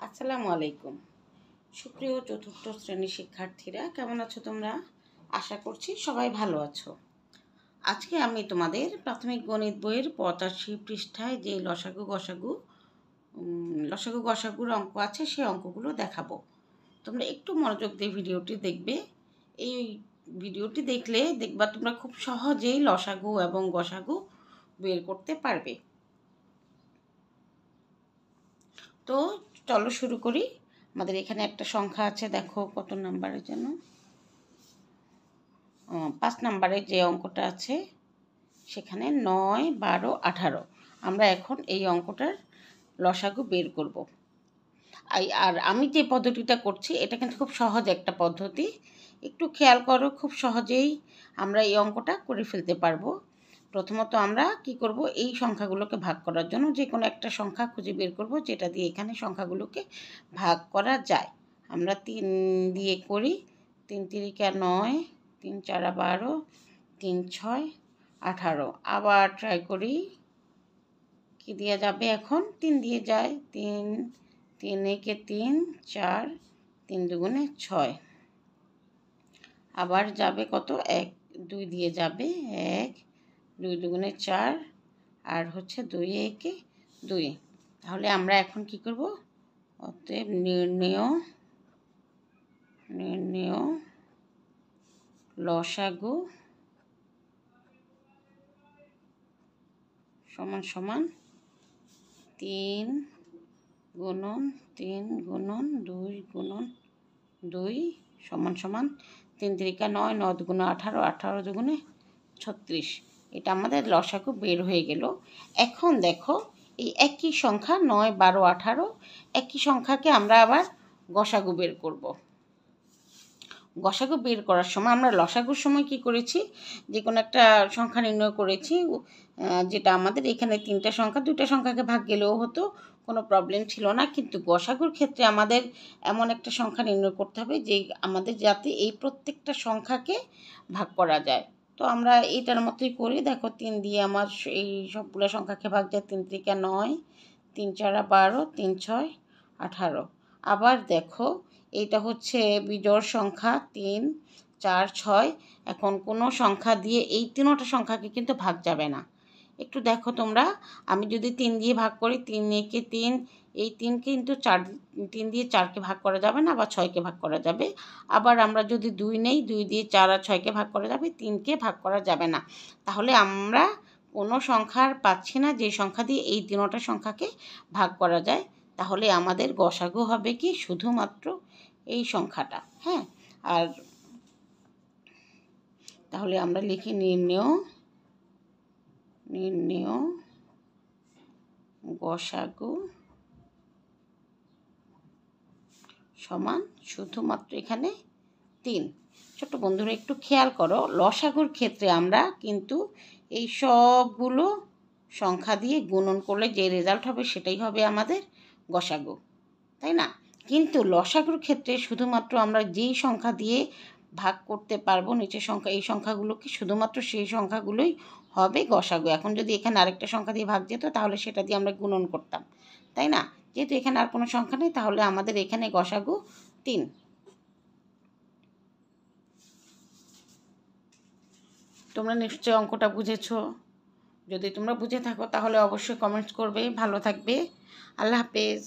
আসসালামু আলাইকুম। সুপ্রিয় চতুর্থ শ্রেণীর শিক্ষার্থীরা, কেমন আছো তোমরা? আশা করছি সবাই ভালো আছো। আজকে আমি তোমাদের প্রাথমিক গণিত বইয়ের 85 পৃষ্ঠায় যে লসাগু গসাগুর অঙ্ক আছে সেই অঙ্কগুলো দেখাবো। তোমরা একটু মনোযোগ দিয়ে ভিডিওটি দেখবে। এই ভিডিওটি দেখলে দেখবা তোমরা খুব সহজেই লসাগু এবং গসাগু বের করতে পারবে। তো চলো শুরু করি। আমাদের এখানে একটা সংখ্যা আছে, দেখো কত নাম্বারের জন্য 5 নাম্বারের যে অঙ্কটা আছে সেখানে 9, 12, 18। আমরা এখন এই অঙ্কটার লসাগু বের করব। আর আমি যে পদ্ধতিটা করছি এটা কিন্তু খুব সহজ একটা পদ্ধতি, একটু খেয়াল করো, খুব সহজেই আমরা এই অঙ্কটা করে ফেলতে পারবো। প্রথমত আমরা কি করব, এই সংখ্যাগুলোকে ভাগ করার জন্য যে কোনো একটা সংখ্যা খুঁজে বের করব যেটা দিয়ে এখানে সংখ্যাগুলোকে ভাগ করা যায়। আমরা 3 দিয়ে করি, 3 তিরিকা 9, 3 চারা 12, 3 6 18। আবার ট্রাই করি, কি দিয়ে যাবে এখন, 3 দিয়ে যায়, 3 3 একে 3 4, 3 দুগুণে 6। আবার যাবে কত, 1 2 দিয়ে যাবে, 1 2 দুগুণে 4, আর হচ্ছে 2 একে 2। তাহলে আমরা এখন কি করব, অতএব নির্ণেয় লসাগু সমান সমান 3 গুণন 3 গুণন 2 গুণন 2 সমান সমান 3 তিরিকা 9, 9 দুগুণে 18, 18 দুগুণে 36। এটা আমাদের লসাগু বের হয়ে গেল। এখন দেখো, এই একই সংখ্যা 9, 12, 18 একই সংখ্যাকে আমরা আবার গসাগু বের করব। গসাগু বের করার সময় আমরা লসাগুর সময় কি করেছি, যে কোনো একটা সংখ্যা নির্ণয় করেছি, যেটা আমাদের এখানে 3টা সংখ্যা 2টা সংখ্যাকে ভাগ গেলেও হতো, কোনো প্রবলেম ছিল না। কিন্তু গসাগুর ক্ষেত্রে আমাদের এমন একটা সংখ্যা নির্ণয় করতে হবে যে আমাদের যাতে এই প্রত্যেকটা সংখ্যাকে ভাগ করা যায়। তো আমরা এইটার মতোই করি, দেখো 3 দিয়ে আমার এই সবগুলো সংখ্যাকে ভাগ যায়, 3 তিরিকা 9, 3 চারা 12, 3 6 18। আবার দেখো, এইটা হচ্ছে বিজোড় সংখ্যা 3 4 6। এখন কোনো সংখ্যা দিয়ে এই 3টা সংখ্যাকে কিন্তু ভাগ যাবে না। একটু দেখো তোমরা, আমি যদি 3 দিয়ে ভাগ করি, 3 একে 3, এই 3 কিন্তু 3 দিয়ে 4কে ভাগ করা যাবে না, বা 6কে ভাগ করা যাবে। আবার আমরা যদি 2 নেই, 2 দিয়ে 4 আর 6কে ভাগ করা যাবে, 3কে ভাগ করা যাবে না। তাহলে আমরা কোনো সংখ্যার পাচ্ছি না যে সংখ্যা দিয়ে এই 3টা সংখ্যাকে ভাগ করা যায়। তাহলে আমাদের গসাগু হবে কি, শুধুমাত্র এই সংখ্যাটা। হ্যাঁ, আর তাহলে আমরা লিখি নির্ণেয় গসাগু সমান শুধুমাত্র এখানে 3। ছোট বন্ধুরা একটু খেয়াল করো, লসাগুর ক্ষেত্রে আমরা কিন্তু এই সবগুলো সংখ্যা দিয়ে গুণন করলে যে রেজাল্ট হবে সেটাই হবে আমাদের গসাগু, তাই না? কিন্তু লসাগুর ক্ষেত্রে শুধুমাত্র আমরা যেই সংখ্যা দিয়ে ভাগ করতে পারবো নিচের সংখ্যা, এই সংখ্যাগুলোকে শুধুমাত্র সেই সংখ্যাগুলোই হবে গসাগু। এখন যদি এখানে আরেকটা সংখ্যা দিয়ে ভাগ যেত তাহলে সেটা দিয়ে আমরা গুণন করতাম, তাই না? যেহেতু এখানে আর কোনো সংখ্যা নেই, তাহলে আমাদের এখানে গসাগু 3। তোমরা নিশ্চয়ই অঙ্কটা বুঝেছো। যদি তোমরা বুঝে থাকো তাহলে অবশ্যই কমেন্টস করবে। ভালো থাকবে। আল্লাহ হাফেজ।